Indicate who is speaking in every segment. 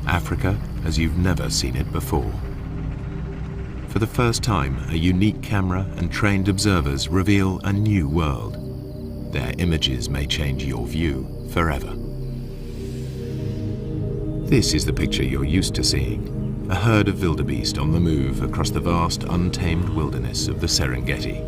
Speaker 1: Africa as you've never seen it before. For the first time, a unique camera and trained observers reveal a new world. Their images may change your view forever. This is the picture you're used to seeing, a herd of wildebeest on the move across the vast, untamed wilderness of the Serengeti.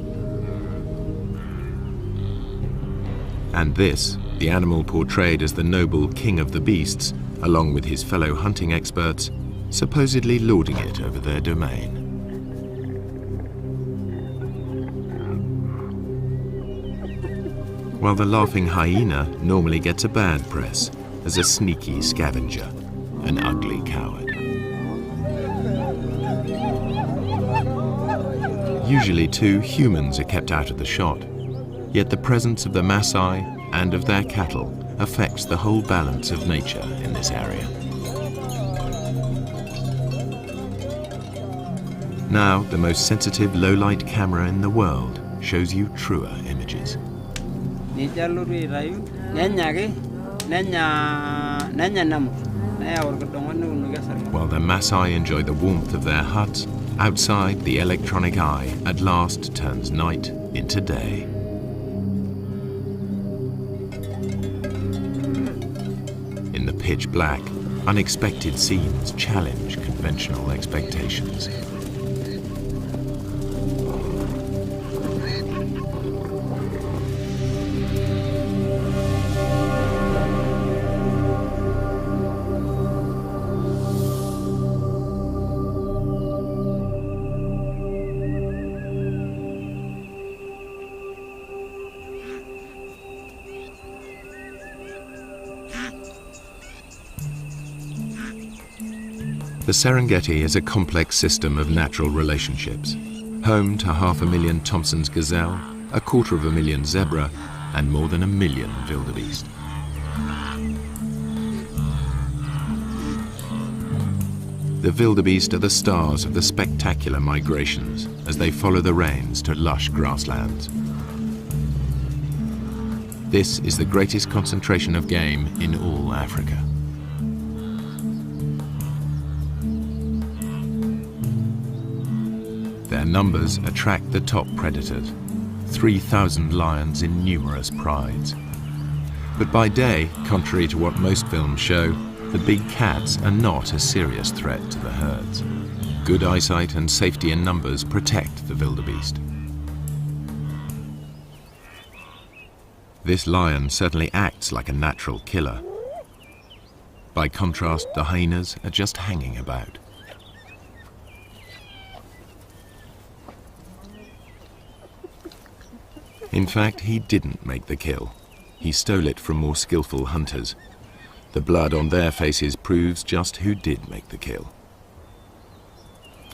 Speaker 1: And this, the animal portrayed as the noble king of the beasts, along with his fellow hunting experts, supposedly lording it over their domain. While the laughing hyena normally gets a bad press as a sneaky scavenger, an ugly coward. Usually too, humans are kept out of the shot, yet the presence of the Maasai and of their cattle affects the whole balance of nature in this area. Now, the most sensitive low-light camera in the world shows you truer images.
Speaker 2: While
Speaker 1: the Maasai enjoy the warmth of their huts, outside the electronic eye at last turns night into day. In the pitch black, unexpected scenes challenge conventional expectations. The Serengeti is a complex system of natural relationships, home to 500,000 Thompson's gazelle, 250,000 zebra, and more than 1 million wildebeest. The wildebeest are the stars of the spectacular migrations as they follow the rains to lush grasslands. This is the greatest concentration of game in all Africa. Their numbers attract the top predators, 3,000 lions in numerous prides. But by day, contrary to what most films show, the big cats are not a serious threat to the herds. Good eyesight and safety in numbers protect the wildebeest. This lion certainly acts like a natural killer. By contrast, the hyenas are just hanging about. In fact, he didn't make the kill. He stole it from more skillful hunters. The blood on their faces proves just who did make the kill.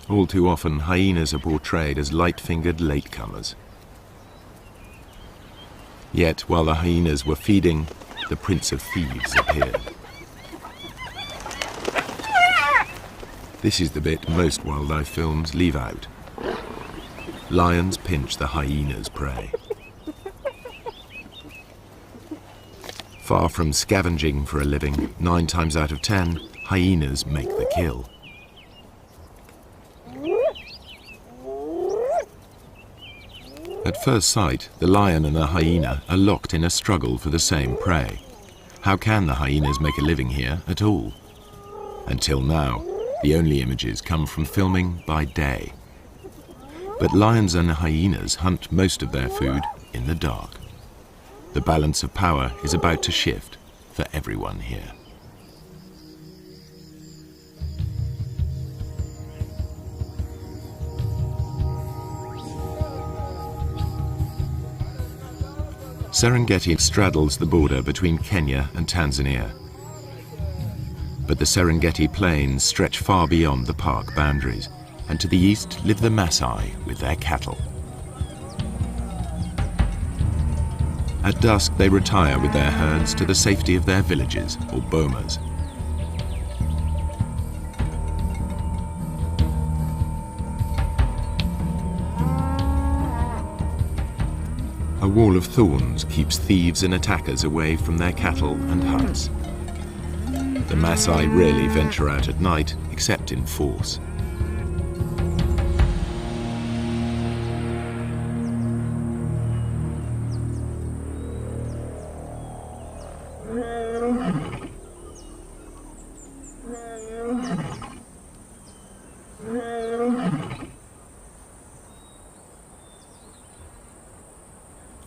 Speaker 1: All too often, hyenas are portrayed as light-fingered latecomers. Yet, while the hyenas were feeding, the Prince of Thieves appeared. This is the bit most wildlife films leave out. Lions pinch the hyena's prey. Far from scavenging for a living, 9 times out of 10, hyenas make the kill. At first sight, the lion and the hyena are locked in a struggle for the same prey. How can the hyenas make a living here at all? Until now, the only images come from filming by day. But lions and hyenas hunt most of their food in the dark. The balance of power is about to shift for everyone here. Serengeti straddles the border between Kenya and Tanzania. But the Serengeti plains stretch far beyond the park boundaries, and to the east live the Maasai with their cattle. At dusk, they retire with their herds to the safety of their villages, or bomas. A wall of thorns keeps thieves and attackers away from their cattle and huts. The Maasai rarely venture out at night, except in force.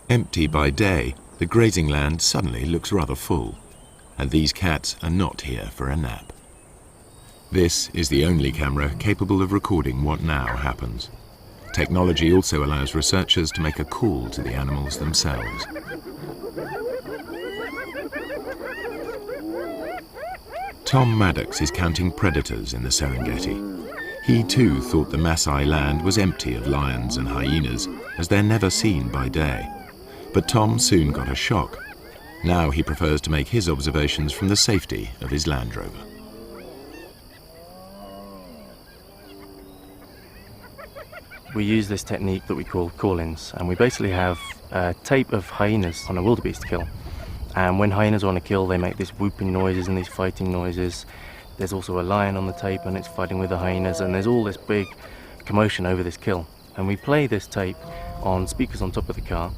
Speaker 1: Empty by day, the grazing land suddenly looks rather full, and these cats are not here for a nap. This is the only camera capable of recording what now happens. Technology also allows researchers to make a call to the animals themselves. Tom Maddox is counting predators in the Serengeti. He too thought the Maasai land was empty of lions and hyenas, as they're never seen by day. But Tom soon got a shock. Now he prefers to make his observations from the safety of his Land Rover.
Speaker 2: We use this technique that we call call-ins, and we basically have a tape of hyenas on a wildebeest kill. And when hyenas are on a kill, they make these whooping noises and these fighting noises. There's also a lion on the tape and it's fighting with the hyenas, and there's all this big commotion over this kill. And we play this tape on speakers on top of the car.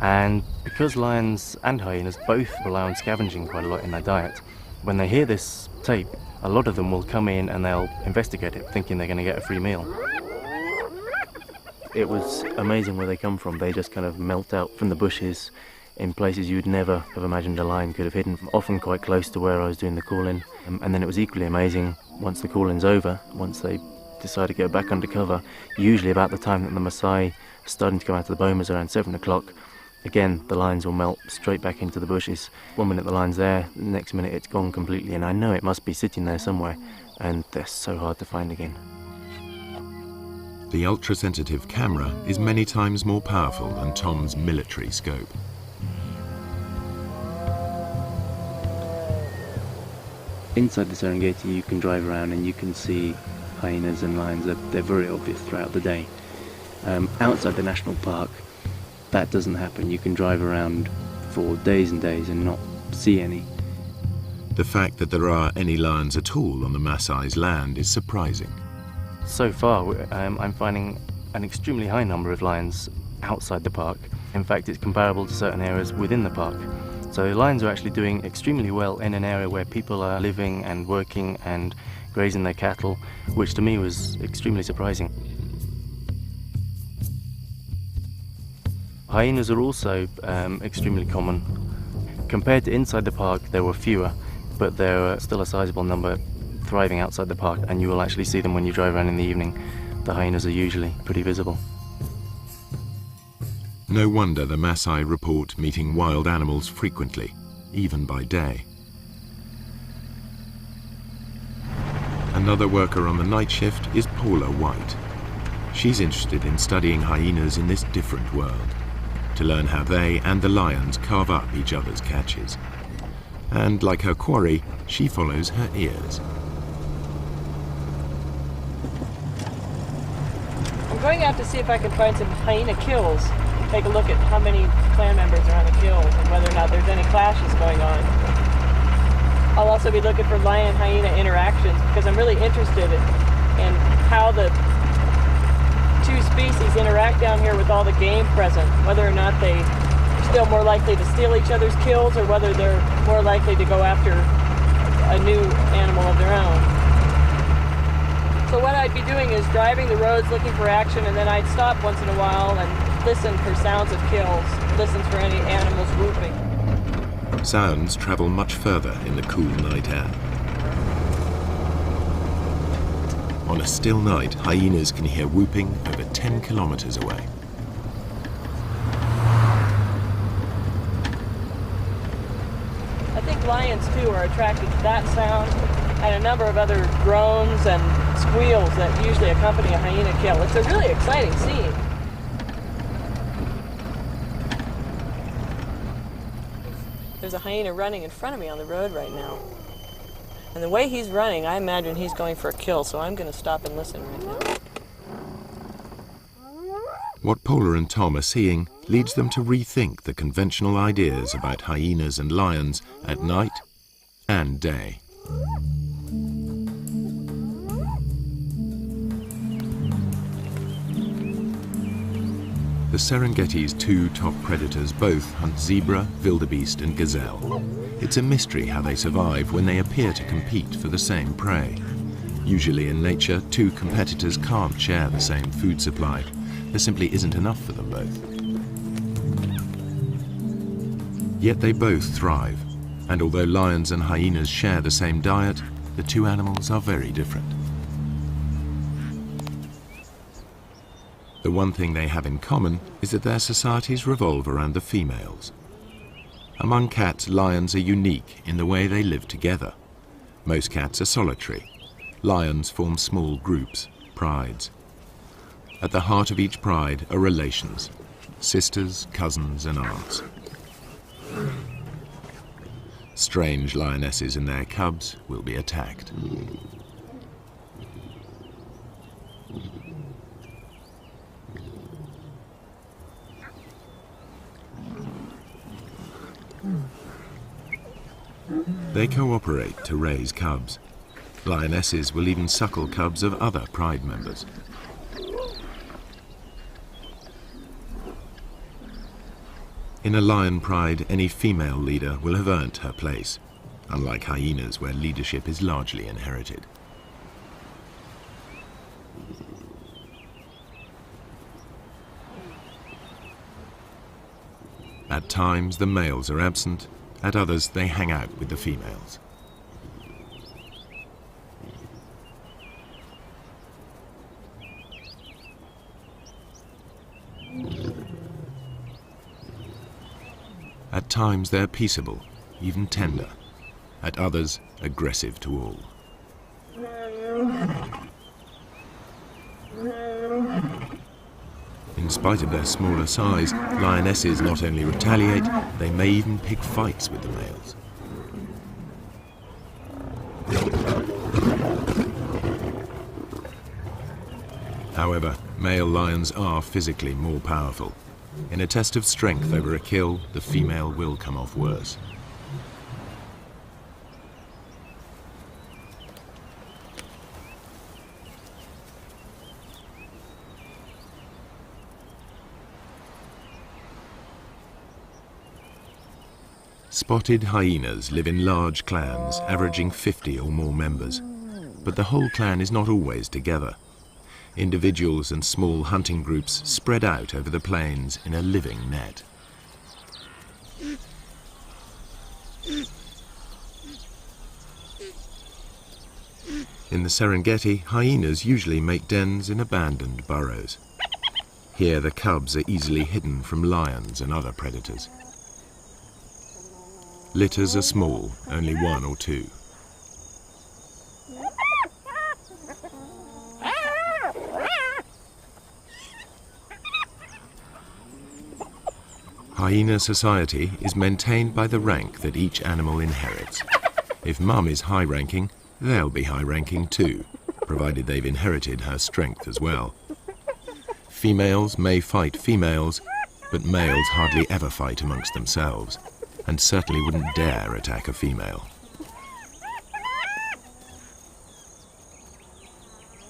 Speaker 2: And because lions and hyenas both rely on scavenging quite a lot in their diet, when they hear this tape, a lot of them will come in and they'll investigate it, thinking they're going to get a free meal. It was amazing where they come from. They just kind of melt out from the bushes in places you'd never have imagined a lion could have hidden, often quite close to where I was doing the call-in. And then it was equally amazing once the call-in's over, once they decide to go back under cover, usually about the time that the Maasai are starting to come out of the bomas around 7 o'clock. Again, the lions will melt straight back into the bushes. 1 minute the line's there, the next minute it's gone completely, and I know it must be sitting there somewhere, and they're so hard to find again.
Speaker 1: The ultra-sensitive camera is many times more powerful than Tom's military scope.
Speaker 2: Inside the Serengeti you can drive around and you can see hyenas and lions. They're very obvious throughout the day. Outside the national park, that doesn't happen. You can drive around for days and days and not see any.
Speaker 1: The fact that there are any lions at all on the Maasai's land is surprising.
Speaker 2: So far, I'm finding an extremely high number of lions outside the park. In fact, it's comparable to certain areas within the park. So lions are actually doing extremely well in an area where people are living and working and grazing their cattle, which to me was extremely surprising. Hyenas are also extremely common. Compared to inside the park, there were fewer, but there are still a sizable number thriving outside the park, and you will actually see them when you drive around in the evening. The hyenas are usually pretty visible.
Speaker 1: No wonder the Maasai report meeting wild animals frequently, even by day. Another worker on the night shift is Paula White. She's interested in studying hyenas in this different world, to learn how they and the lions carve up each other's catches. And like her quarry, she follows her ears.
Speaker 3: I'm going out to see if I can find some hyena kills. Take a look at how many clan members are on the kills and whether or not there's any clashes going on. I'll also be looking for lion-hyena interactions because I'm really interested in how the two species interact down here with all the game present, whether or not they're still more likely to steal each other's kills or whether they're more likely to go after a new animal of their own. So what I'd be doing is driving the roads looking for action, and then I'd stop once in a while and listen for sounds of kills, listen for any animals whooping.
Speaker 1: Sounds travel much further in the cool night air. On a still night, hyenas can hear whooping over 10 kilometers away.
Speaker 3: lions, too, are attracted to that sound and a number of other groans and squeals that usually accompany a hyena kill. It's a really exciting scene. There's a hyena running in front of me on the road right now. And the way he's running, I imagine he's going for a kill, so I'm going to stop and listen right now.
Speaker 1: What Paula and Tom are seeing leads them to rethink the conventional ideas about hyenas and lions at night and day. The Serengeti's two top predators both hunt zebra, wildebeest and gazelle. It's a mystery how they survive when they appear to compete for the same prey. Usually in nature, two competitors can't share the same food supply. There simply isn't enough for them both. Yet they both thrive, and although lions and hyenas share the same diet, the two animals are very different. The one thing they have in common is that their societies revolve around the females. Among cats, lions are unique in the way they live together. Most cats are solitary. Lions form small groups, prides. At the heart of each pride are relations, sisters, cousins, and aunts. Strange lionesses and their cubs will be attacked. They cooperate to raise cubs. Lionesses will even suckle cubs of other pride members. In a lion pride, any female leader will have earned her place, unlike hyenas where leadership is largely inherited. At times, the males are absent. At others, they hang out with the females. At times, they're peaceable, even tender. At others, aggressive to all. In spite of their smaller size, lionesses not only retaliate, they may even pick fights with the males. However, male lions are physically more powerful. In a test of strength over a kill, the female will come off worse. Spotted hyenas live in large clans, averaging 50 or more members. But the whole clan is not always together. Individuals and small hunting groups spread out over the plains in a living net. In the Serengeti, hyenas usually make dens in abandoned burrows. Here the cubs are easily hidden from lions and other predators. Litters are small, only one or two. Hyena society is maintained by the rank that each animal inherits. If mum is high-ranking, they'll be high-ranking too, provided they've inherited her strength as well. Females may fight females, but males hardly ever fight amongst themselves, and certainly wouldn't dare attack a female.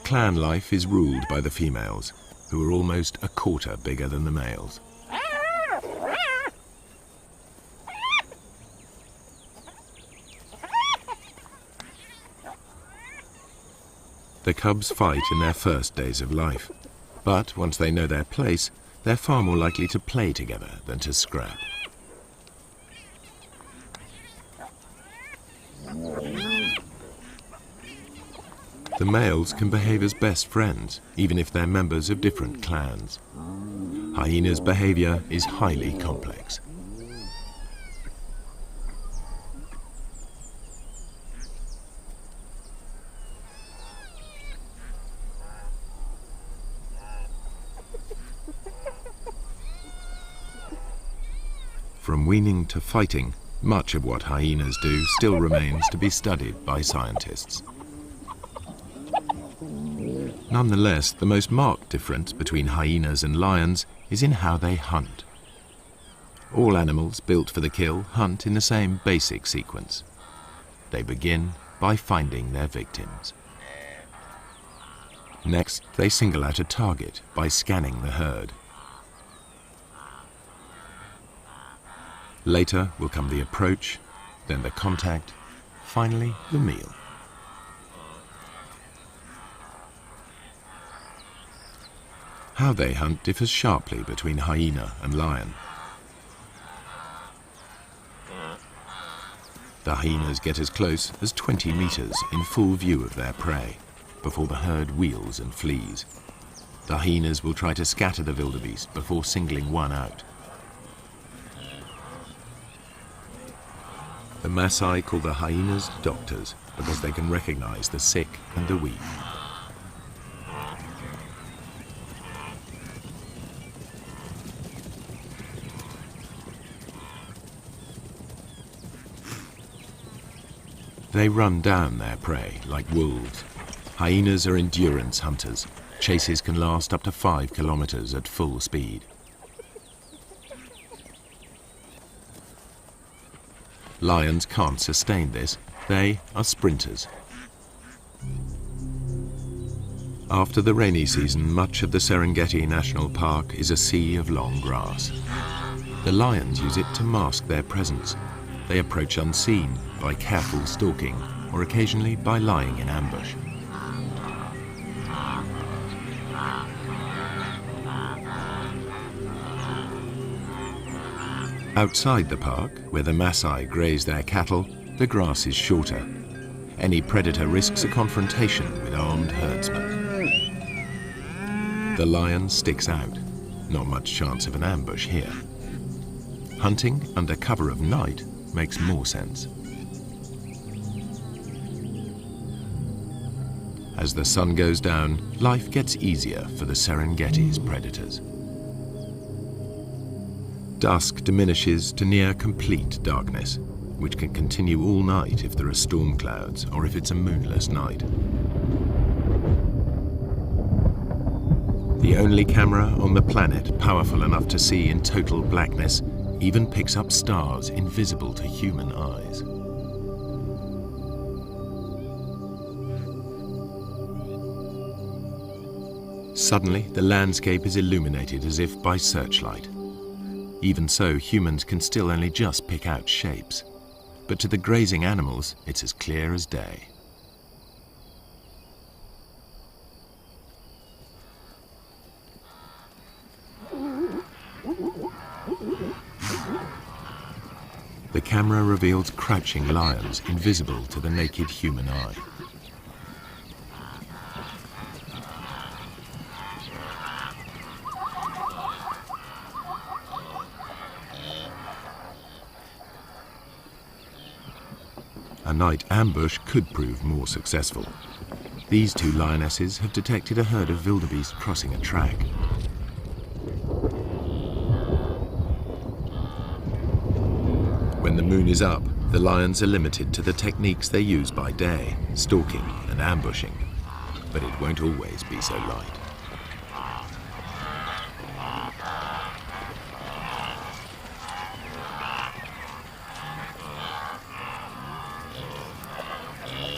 Speaker 1: Clan life is ruled by the females, who are almost a quarter bigger than the males. The cubs fight in their first days of life, but once they know their place, they're far more likely to play together than to scrap. The males can behave as best friends, even if they're members of different clans. Hyenas' behavior is highly complex. From weaning to fighting, much of what hyenas do still remains to be studied by scientists. Nonetheless, the most marked difference between hyenas and lions is in how they hunt. All animals built for the kill hunt in the same basic sequence. They begin by finding their victims. Next, they single out a target by scanning the herd. Later will come the approach, then the contact, finally the meal. How they hunt differs sharply between hyena and lion. The hyenas get as close as 20 meters in full view of their prey before the herd wheels and flees. The hyenas will try to scatter the wildebeest before singling one out. The Maasai call the hyenas doctors because they can recognize the sick and the weak. They run down their prey like wolves. Hyenas are endurance hunters. Chases can last up to 5 kilometers at full speed. Lions can't sustain this. They are sprinters. After the rainy season, much of the Serengeti National Park is a sea of long grass. The lions use it to mask their presence. They approach unseen by careful stalking or occasionally by lying in ambush. Outside the park, where the Maasai graze their cattle, the grass is shorter. Any predator risks a confrontation with armed herdsmen. The lion sticks out. Not much chance of an ambush here. Hunting under cover of night makes more sense. As the sun goes down, life gets easier for the Serengeti's predators. Dusk diminishes to near complete darkness, which can continue all night if there are storm clouds or if it's a moonless night. The only camera on the planet powerful enough to see in total blackness even picks up stars invisible to human eyes. Suddenly, the landscape is illuminated as if by searchlight. Even so, humans can still only just pick out shapes. But to the grazing animals, it's as clear as day. The camera reveals crouching lions invisible to the naked human eye. A night ambush could prove more successful. These two lionesses have detected a herd of wildebeest crossing a track. When the moon is up, the lions are limited to the techniques they use by day, stalking and ambushing. But it won't always be so light.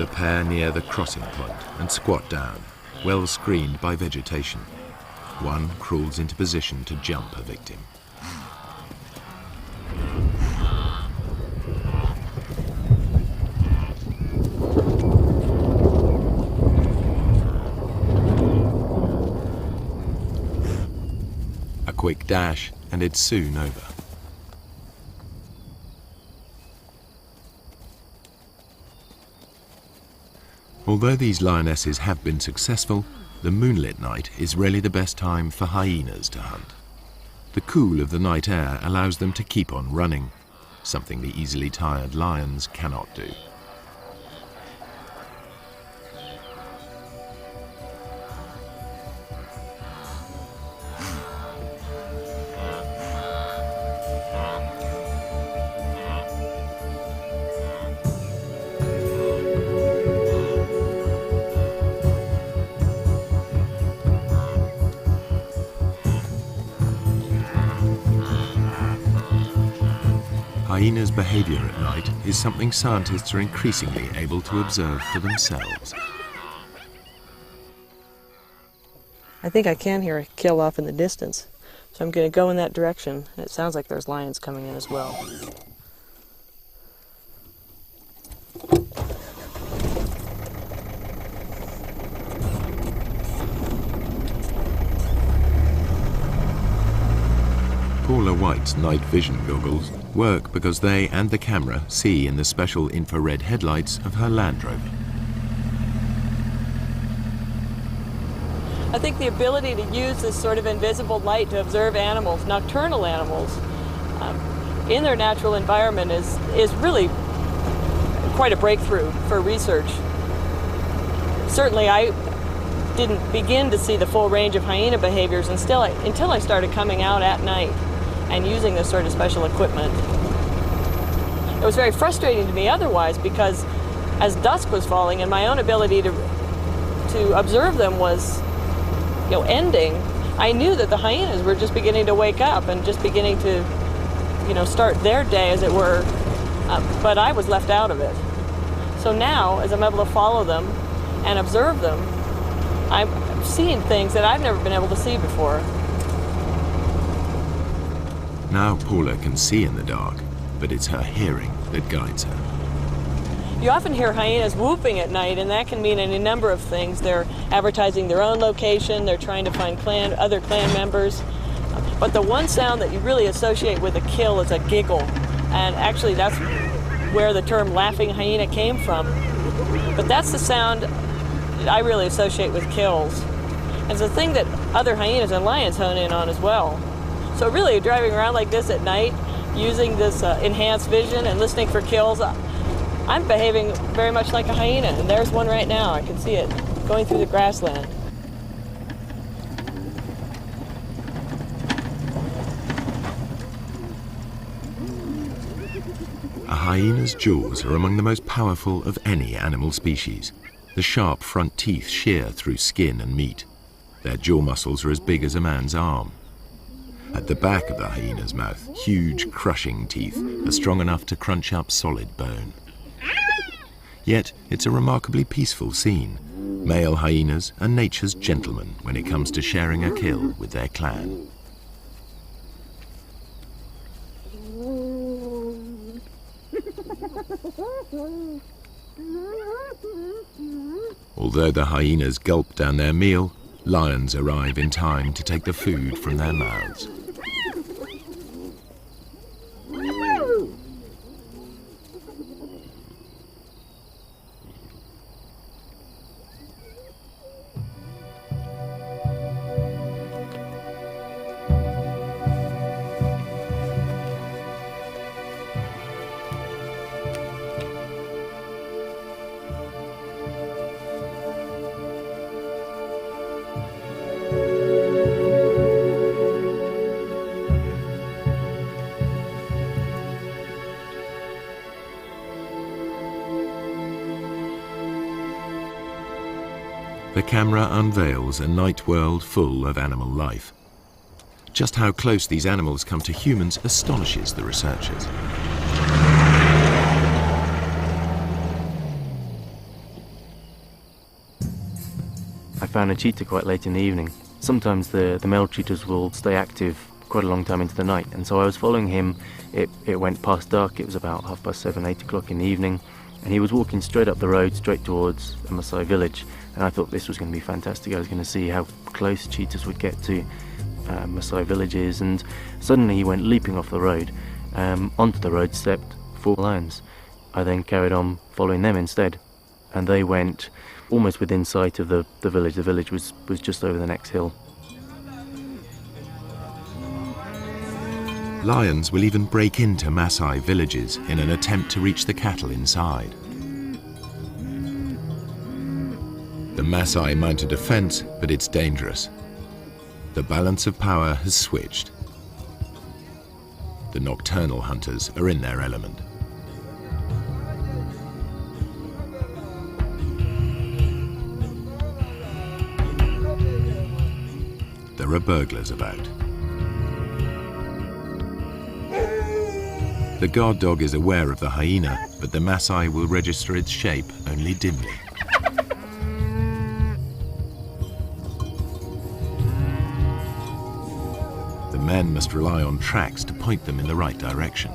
Speaker 1: The pair near the crossing point and squat down, well screened by vegetation. One crawls into position to jump a victim. A quick dash and it's soon over. Although these lionesses have been successful, the moonlit night is rarely the best time for hyenas to hunt. The cool of the night air allows them to keep on running, something the easily tired lions cannot do. hyena's behavior at night is something scientists are increasingly able to observe for themselves.
Speaker 3: I think I can hear a kill off in the distance, so I'm going to go in that direction. It sounds like there's lions coming in as well.
Speaker 1: Paula White's night vision goggles work because they and the camera see in the special infrared headlights of her Land Rover.
Speaker 3: I think the ability to use this sort of invisible light to observe animals, nocturnal animals, in their natural environment is really quite a breakthrough for research. Certainly I didn't begin to see the full range of hyena behaviors until I started coming out at night and using this sort of special equipment. It was very frustrating to me otherwise, because as dusk was falling and my own ability to observe them was ending, I knew that the hyenas were just beginning to wake up and just beginning to start their day, as it were, but I was left out of it. So now, as I'm able to follow them and observe them, I'm seeing things that I've never been able to see before.
Speaker 1: Now Paula can see in the dark, but it's her hearing that guides her.
Speaker 3: You often hear hyenas whooping at night, and that can mean any number of things. They're advertising their own location, they're trying to find other clan members. But the one sound that you really associate with a kill is a giggle. And actually that's where the term laughing hyena came from. But that's the sound that I really associate with kills. And it's a thing that other hyenas and lions hone in on as well. So really, driving around like this at night, using this enhanced vision and listening for kills, I'm behaving very much like a hyena. And there's one right now. I can see it going through the grassland.
Speaker 1: A hyena's jaws are among the most powerful of any animal species. The sharp front teeth shear through skin and meat. Their jaw muscles are as big as a man's arm. At the back of the hyena's mouth, huge crushing teeth are strong enough to crunch up solid bone. Yet it's a remarkably peaceful scene. Male hyenas are nature's gentlemen when it comes to sharing a kill with their clan. Although the hyenas gulp down their meal, lions arrive in time to take the food from their mouths. The camera unveils a night world full of animal life. Just how close these animals come to humans astonishes the researchers.
Speaker 2: I found a cheetah quite late in the evening. Sometimes the male cheetahs will stay active quite a long time into the night, and so I was following him. It went past dark. It was about 7:30, 8 o'clock in the evening, and he was walking straight up the road, straight towards a Maasai village. And I thought this was going to be fantastic. I was going to see how close cheetahs would get to Maasai villages, and suddenly he went leaping off the road. Onto the road stepped 4 lions. I then carried on following them instead, and they went almost within sight of the village. The village was just over the next hill.
Speaker 1: Lions will even break into Maasai villages in an attempt to reach the cattle inside. The Maasai mount a defense, but it's dangerous. The balance of power has switched. The nocturnal hunters are in their element. There are burglars about. The guard dog is aware of the hyena, but the Maasai will register its shape only dimly. The men must rely on tracks to point them in the right direction.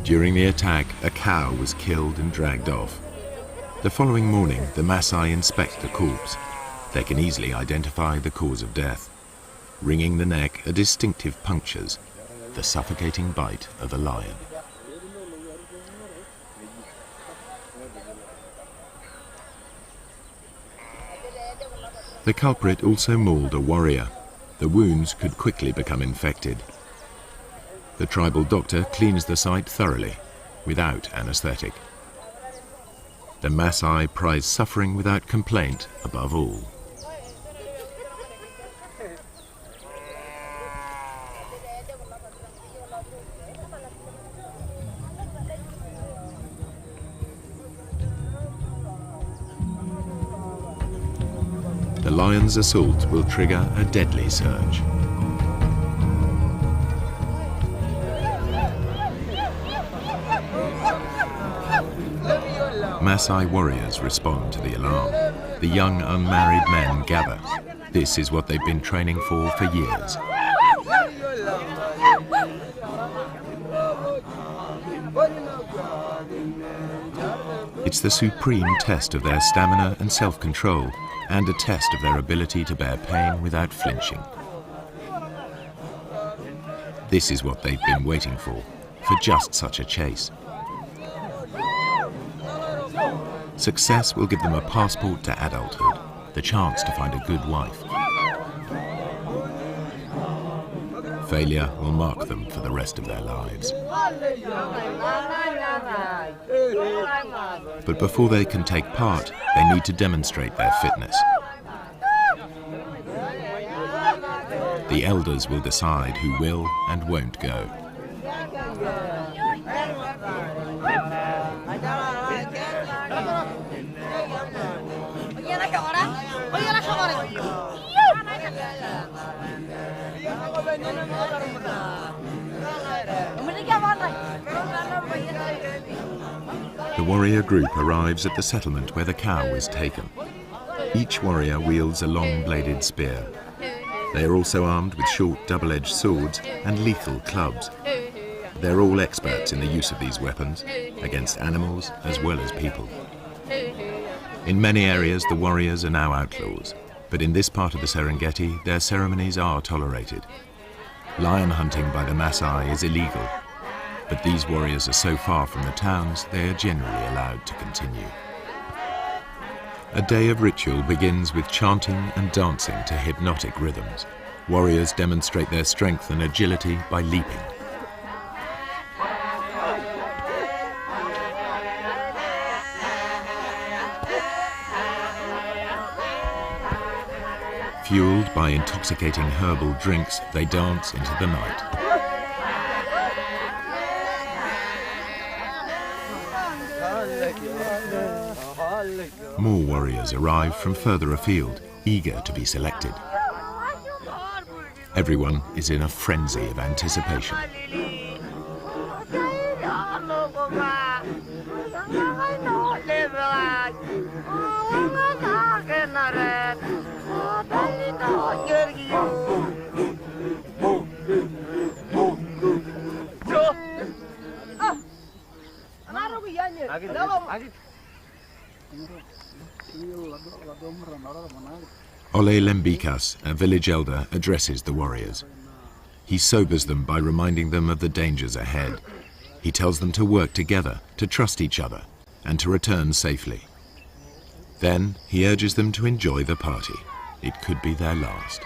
Speaker 1: During the attack, a cow was killed and dragged off. The following morning, the Maasai inspect the corpse. They can easily identify the cause of death. Wringing the neck are distinctive punctures, the suffocating bite of a lion. The culprit also mauled a warrior. The wounds could quickly become infected. The tribal doctor cleans the site thoroughly, without anesthetic. The Maasai prize suffering without complaint above all. The lion's assault will trigger a deadly surge. Maasai warriors respond to the alarm. The young unmarried men gather. This is what they've been training for years. It's the supreme test of their stamina and self-control, and a test of their ability to bear pain without flinching. This is what they've been waiting for just such a chase. Success will give them a passport to adulthood, the chance to find a good wife. Failure will mark them for the rest of their lives. But before they can take part, they need to demonstrate their fitness. The elders will decide who will and won't go. The warrior group arrives at the settlement where the cow was taken. Each warrior wields a long-bladed spear. They are also armed with short double-edged swords and lethal clubs. They're all experts in the use of these weapons, against animals as well as people. In many areas, the warriors are now outlaws, but in this part of the Serengeti, their ceremonies are tolerated. Lion hunting by the Maasai is illegal, but these warriors are so far from the towns, they are generally allowed to continue. A day of ritual begins with chanting and dancing to hypnotic rhythms. Warriors demonstrate their strength and agility by leaping. Fueled by intoxicating herbal drinks, they dance into the night. More warriors arrive from further afield, eager to be selected. Everyone is in a frenzy of anticipation. Ole Lembikas, a village elder, addresses the warriors. He sobers them by reminding them of the dangers ahead. He tells them to work together, to trust each other, and to return safely. Then he urges them to enjoy the party. It could be their last.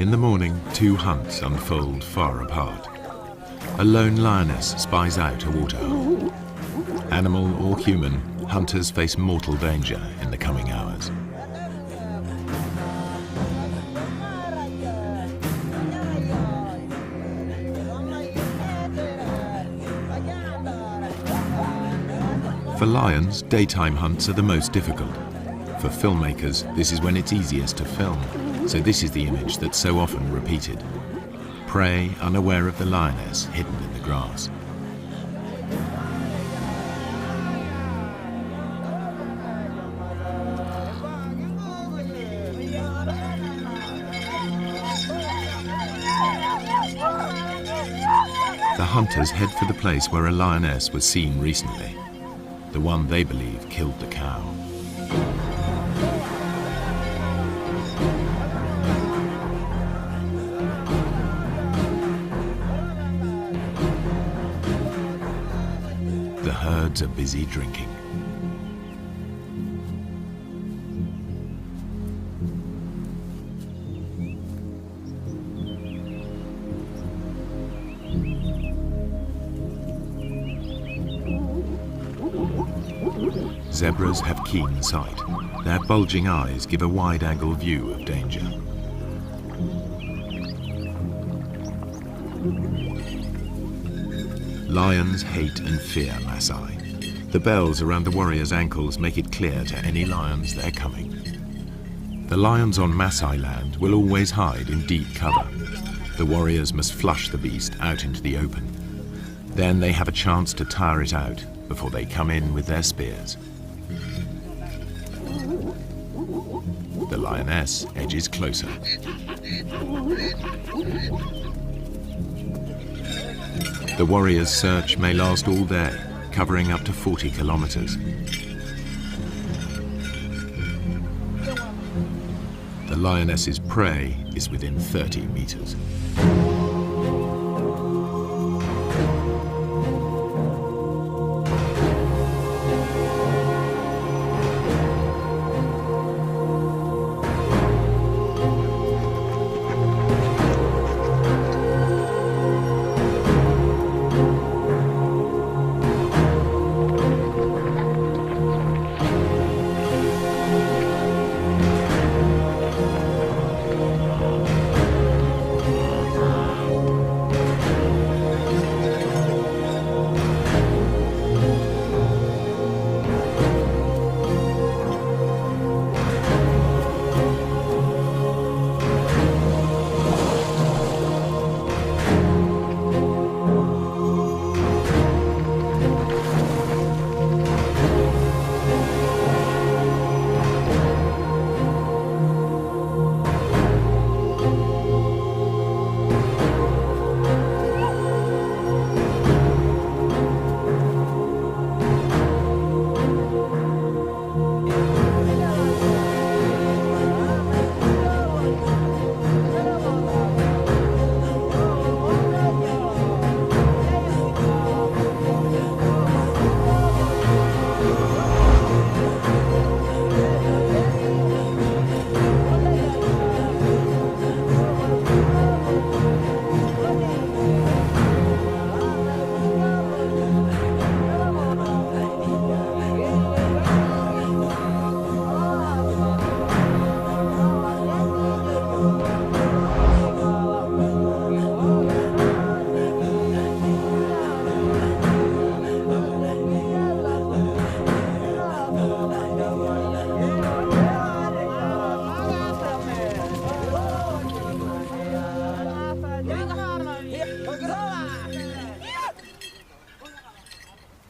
Speaker 1: In the morning, two hunts unfold far apart. A lone lioness spies out a waterhole. Animal or human, hunters face mortal danger in the coming hours. For lions, daytime hunts are the most difficult. For filmmakers, this is when it's easiest to film, so this is the image that's so often repeated. Prey unaware of the lioness hidden in the grass. The hunters head for the place where a lioness was seen recently, the one they believe killed the cow. The herds are busy drinking. Zebras have keen sight. Their bulging eyes give a wide-angle view of danger. Lions hate and fear Maasai. The bells around the warriors' ankles make it clear to any lions they're coming. The lions on Maasai land will always hide in deep cover. The warriors must flush the beast out into the open. Then they have a chance to tire it out before they come in with their spears. The lioness edges closer. The warriors' search may last all day, covering up to 40 kilometers. The lioness's prey is within 30 meters.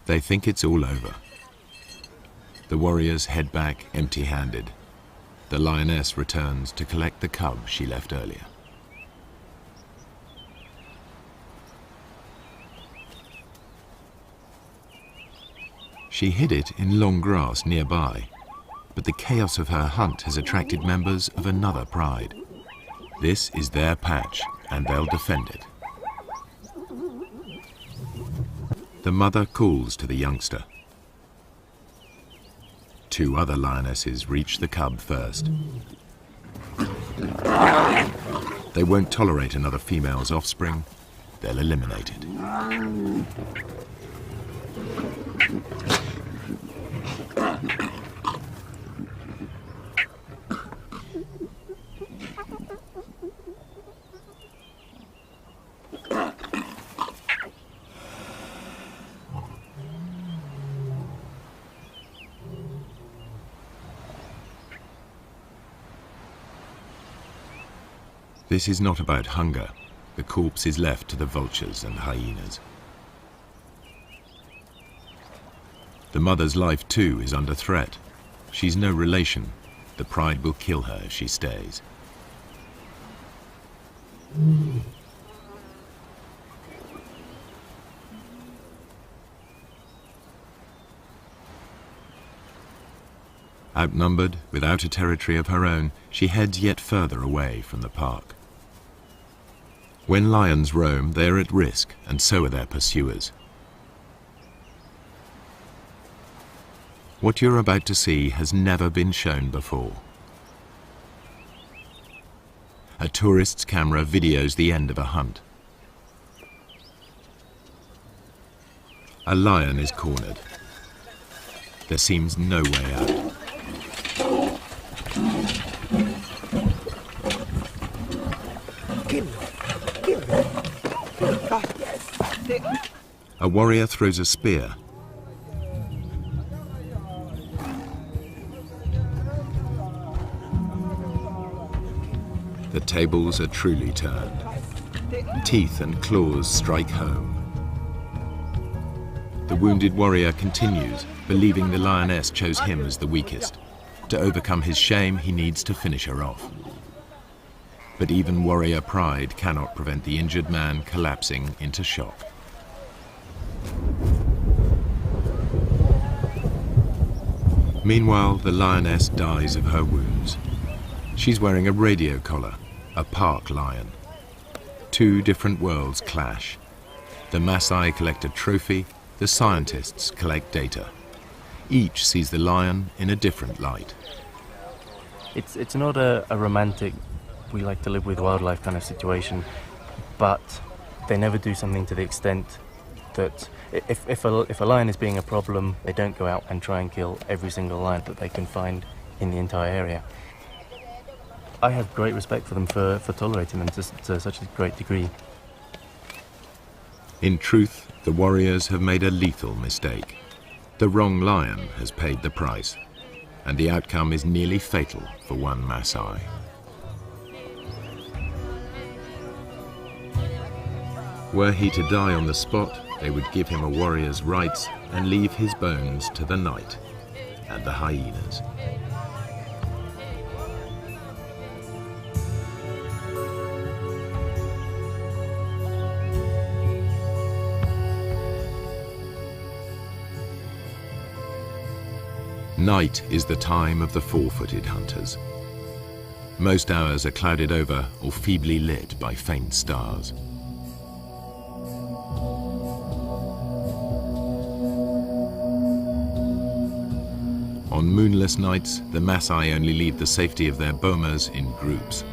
Speaker 1: They think it's all over. The warriors head back empty-handed. The lioness returns to collect the cub she left earlier. She hid it in long grass nearby, but the chaos of her hunt has attracted members of another pride. This is their patch, and they'll defend it. The mother calls to the youngster. Two other lionesses reach the cub first. They won't tolerate another female's offspring. They'll eliminate it. This is not about hunger. The corpse is left to the vultures and hyenas. The mother's life too is under threat. She's no relation. The pride will kill her if she stays. Outnumbered, without a territory of her own, she heads yet further away from the park. When lions roam, they are at risk, and so are their pursuers. What you're about to see has never been shown before. A tourist's camera videos the end of a hunt. A lion is cornered. There seems no way out. A warrior throws a spear. The tables are truly turned. Teeth and claws strike home. The wounded warrior continues, believing the lioness chose him as the weakest. To overcome his shame, he needs to finish her off. But even warrior pride cannot prevent the injured man collapsing into shock. Meanwhile, the lioness dies of her wounds. She's wearing a radio collar, a park lion. Two different worlds clash. The Maasai collect a trophy, the scientists collect data. Each sees the lion in a different light.
Speaker 2: It's not a romantic, we like to live with wildlife kind of situation, but they never do something to the extent that if a lion is being a problem, they don't go out and try and kill every single lion that they can find in the entire area. I have great respect for them for tolerating them to such a great degree.
Speaker 1: In truth, the warriors have made a lethal mistake. The wrong lion has paid the price, and the outcome is nearly fatal for one Maasai. Were he to die on the spot, they would give him a warrior's rights and leave his bones to the night and the hyenas. Night is the time of the four-footed hunters. Most hours are clouded over or feebly lit by faint stars. On moonless nights, the Maasai only leave the safety of their bomas in groups.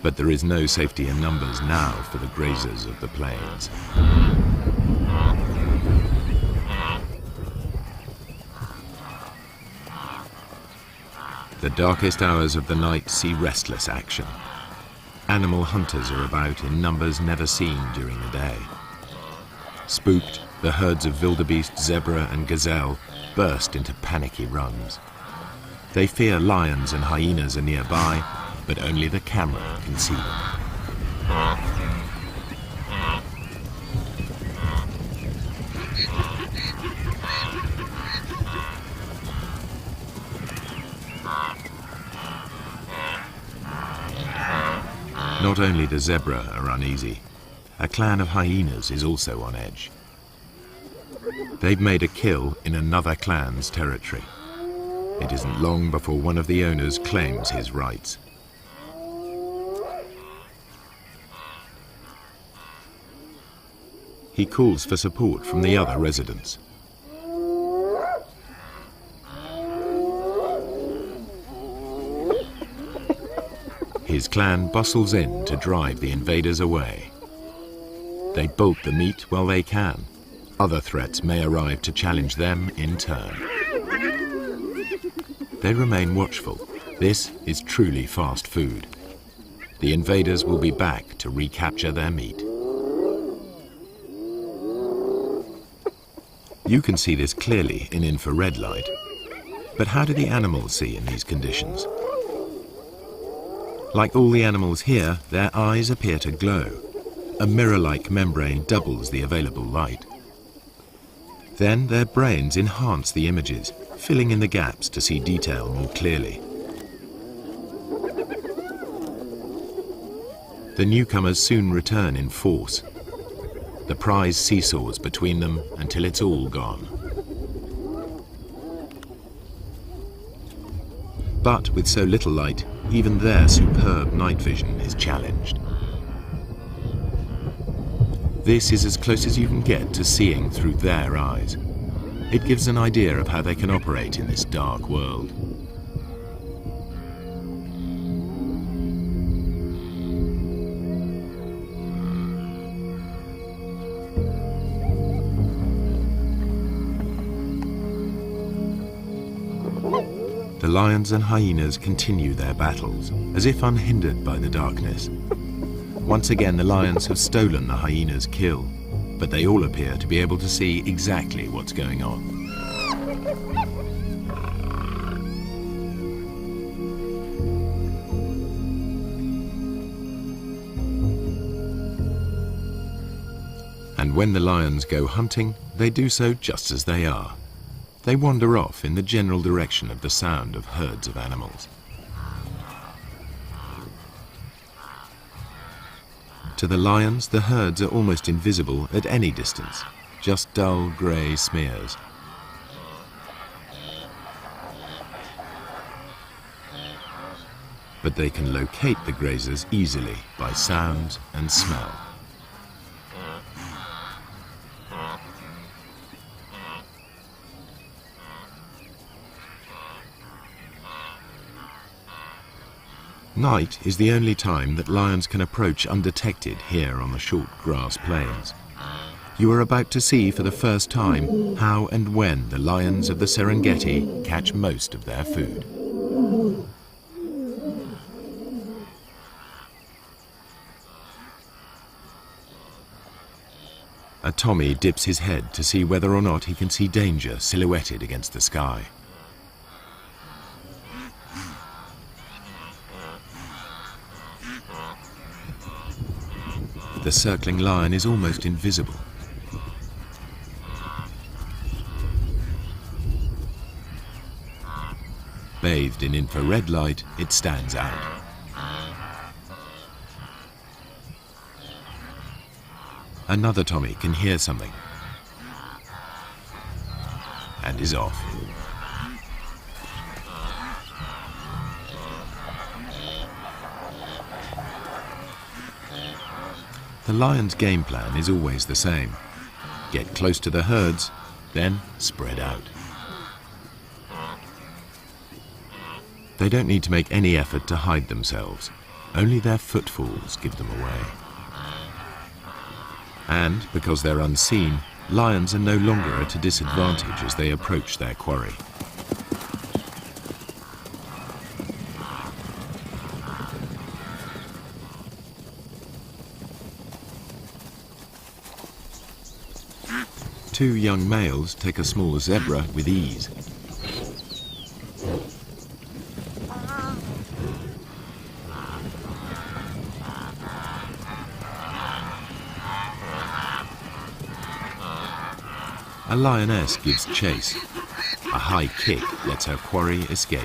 Speaker 1: But there is no safety in numbers now for the grazers of the plains. The darkest hours of the night see restless action. Animal hunters are about in numbers never seen during the day. Spooked, the herds of wildebeest, zebra and gazelle burst into panicky runs. They fear lions and hyenas are nearby, but only the camera can see them. Not only the zebra are uneasy, a clan of hyenas is also on edge. They've made a kill in another clan's territory. It isn't long before one of the owners claims his rights. He calls for support from the other residents. His clan bustles in to drive the invaders away. They bolt the meat while they can. Other threats may arrive to challenge them in turn. They remain watchful. This is truly fast food. The invaders will be back to recapture their meat. You can see this clearly in infrared light. But how do the animals see in these conditions? Like all the animals here, their eyes appear to glow. A mirror-like membrane doubles the available light. Then their brains enhance the images, filling in the gaps to see detail more clearly. The newcomers soon return in force. The prize seesaws between them until it's all gone. But with so little light, even their superb night vision is challenged. This is as close as you can get to seeing through their eyes. It gives an idea of how they can operate in this dark world. The lions and hyenas continue their battles, as if unhindered by the darkness. Once again, the lions have stolen the hyena's kill, but they all appear to be able to see exactly what's going on. And when the lions go hunting, they do so just as they are. They wander off in the general direction of the sound of herds of animals. To the lions, the herds are almost invisible at any distance, just dull grey smears. But they can locate the grazers easily by sound and smell. Night is the only time that lions can approach undetected here on the short grass plains. You are about to see for the first time how and when the lions of the Serengeti catch most of their food. A Tommy dips his head to see whether or not he can see danger silhouetted against the sky. The circling lion is almost invisible. Bathed in infrared light, it stands out. Another Tommy can hear something and is off. The lion's game plan is always the same. Get close to the herds, then spread out. They don't need to make any effort to hide themselves. Only their footfalls give them away. And, because they're unseen, lions are no longer at a disadvantage as they approach their quarry. Two young males take a small zebra with ease. A lioness gives chase. A high kick lets her quarry escape.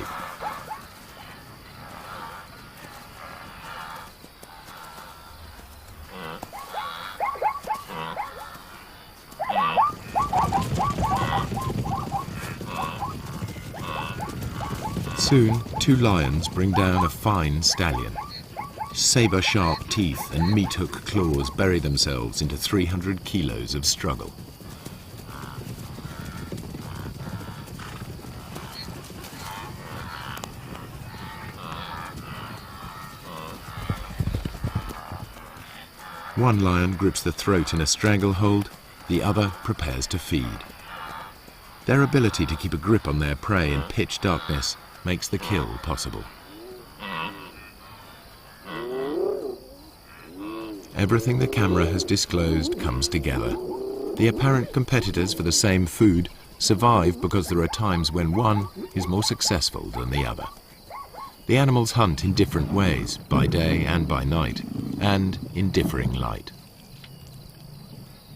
Speaker 1: Soon, two lions bring down a fine stallion. Saber-sharp teeth and meat-hook claws bury themselves into 300 kilos of struggle. One lion grips the throat in a stranglehold, the other prepares to feed. Their ability to keep a grip on their prey in pitch darkness makes the kill possible. Everything the camera has disclosed comes together. The apparent competitors for the same food survive because there are times when one is more successful than the other. The animals hunt in different ways, by day and by night, and in differing light.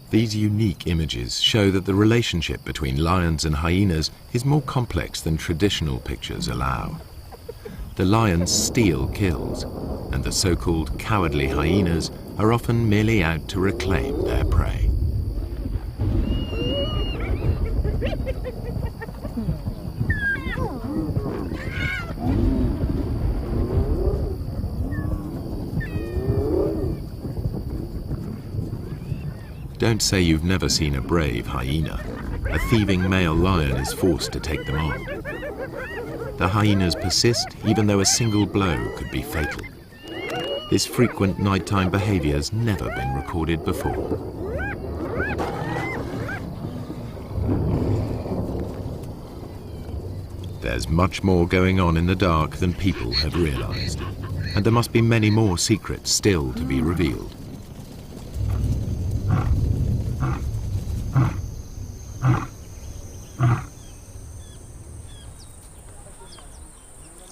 Speaker 1: These unique images show that the relationship between lions and hyenas is more complex than traditional pictures allow. The lions steal kills, and the so-called cowardly hyenas are often merely out to reclaim their prey. Don't say you've never seen a brave hyena. A thieving male lion is forced to take them on. The hyenas persist even though a single blow could be fatal. This frequent nighttime behavior has never been recorded before. There's much more going on in the dark than people have realized, and there must be many more secrets still to be revealed.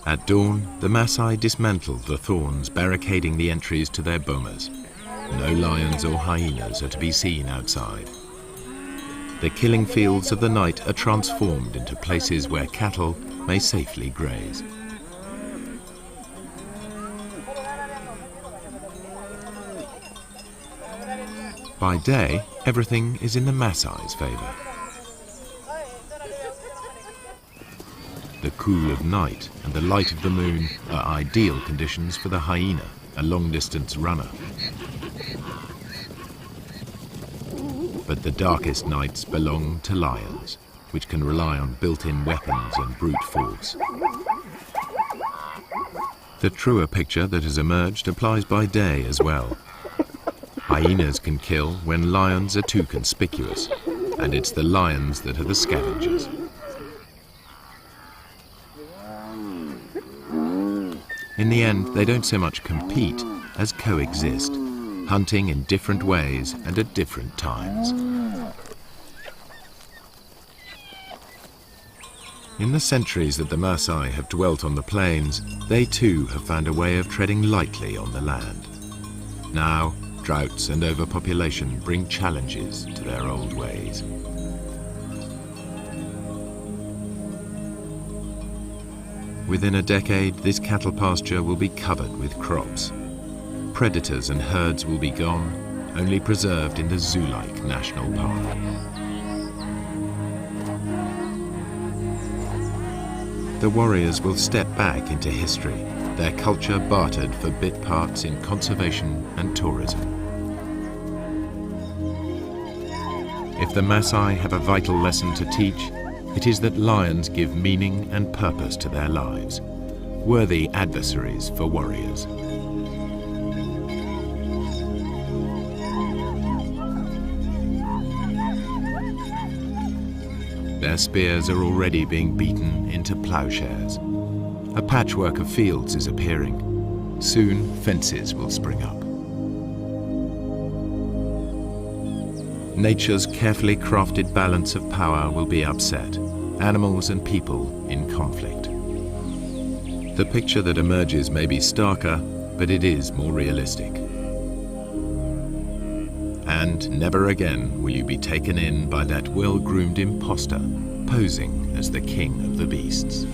Speaker 1: At dawn, the Maasai dismantled the thorns barricading the entries to their bomas. No lions or hyenas are to be seen outside. The killing fields of the night are transformed into places where cattle may safely graze. By day, everything is in the Maasai's favor. The cool of night and the light of the moon are ideal conditions for the hyena, a long-distance runner. But the darkest nights belong to lions, which can rely on built-in weapons and brute force. The truer picture that has emerged applies by day as well. Hyenas can kill when lions are too conspicuous, and it's the lions that are the scavengers. In the end, they don't so much compete as coexist, hunting in different ways and at different times. In the centuries that the Maasai have dwelt on the plains, they too have found a way of treading lightly on the land. Now, droughts and overpopulation bring challenges to their old ways. Within a decade, this cattle pasture will be covered with crops. Predators and herds will be gone, only preserved in the zoo-like national park. The warriors will step back into history, their culture bartered for bit parts in conservation and tourism. If the Maasai have a vital lesson to teach, it is that lions give meaning and purpose to their lives, worthy adversaries for warriors. Their spears are already being beaten into plowshares. A patchwork of fields is appearing. Soon, fences will spring up. Nature's carefully crafted balance of power will be upset, animals and people in conflict. The picture that emerges may be starker, but it is more realistic. And never again will you be taken in by that well-groomed imposter posing as the king of the beasts.